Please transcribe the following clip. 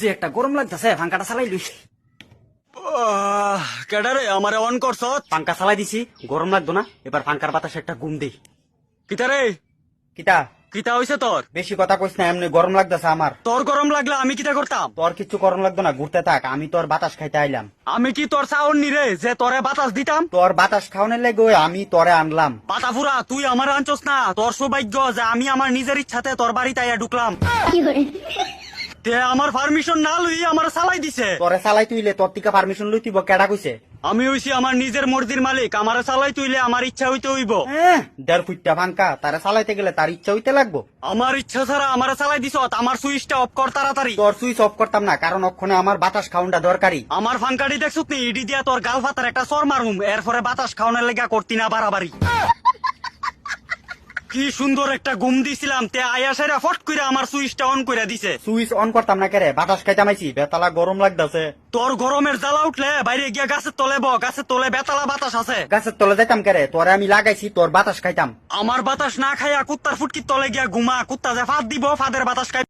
যে একটা গরম লাগতেছে পাঙ্খাটা চালাই লইস। কেডারে আমারে অন করছ? পাঙ্খা চালাই দিছি, গরম লাগতো না, এবার পাঙ্খার বাতাসে একটা ঘুম দেই। কিতারে কিতা কিতা হইছে তোর? বেশি কথা কইস না, এমনি গরম লাগতেছে আমার। তোর গরম লাগলে আমি কিতা করতাম? তোর কিচ্ছু গরম লাগতো না, ঘুরতে থাক, আমি তোর বাতাস খাইতে আইলাম। আমি কি তোর চাউন নি রে যে তোরে বাতাস দিতাম? তোর বাতাস খাওয়ানোর লেগে আমি তোরে আনলাম। পাতাফুরা তুই আমার আনছস না, তোর সৌভাগ্য যে আমি আমার নিজের ইচ্ছাতে তোর বাড়িতে আইয়া ঢুকলাম। তে আমার পারমিশন না লই আমার চালাই দিছে। তোরে চালাই তুইলে তোর টিকা পারমিশন লই তুইব, কেডা কইছে? আমি হইছি আমার নিজের মর্জির মালিক, আমার চালাই তুইলে আমার ইচ্ছা হইতে হইব। দেড় ফুটটা পাঙ্খা তারা চালাইতে গেলে তার ইচ্ছা হইতে লাগবো। আমার ইচ্ছা ছাড়া আমার চালাই দিছ, আমার সুইচটা অফ কর তাড়াতাড়ি। তোর সুইচ অফ করতাম না, কারণ ওখানে আমার বাতাস খাওয়ানটা দরকারি। আমার ফাঙ্কাটি দেখছুত নি, ইডি দিয়া তোর গাল ফাতার একটা সর মারুম, এরপরে বাতাস খাওয়ানোর লেগা করতি না বাড়াবাড়ি। কি সুন্দর একটা ঘুম দিছিলাম, তে আয়া সেরা ফট কইরা আমার সুইচটা অন কইরা দিছে। সুইচ অন করতাম না কেরে, বাতাস খাইতাম আইছি, বেতালা গরম লাগতেছে। তোর গরমের জ্বালা উঠলে বাইরে গিয়া গাছের তলে ব, গাছের তলে বেতালা বাতাস আছে। গাছের তলে যাইতাম কেরে, তোরে আমি লাগাইছি, তোর বাতাস খাইতাম। আমার বাতাস না খাইয়া কুত্তার ফুটকির তলে গিয়া ঘুমা, কুত্তা যে ফাঁদ দিব ফাঁদের বাতাস খাই।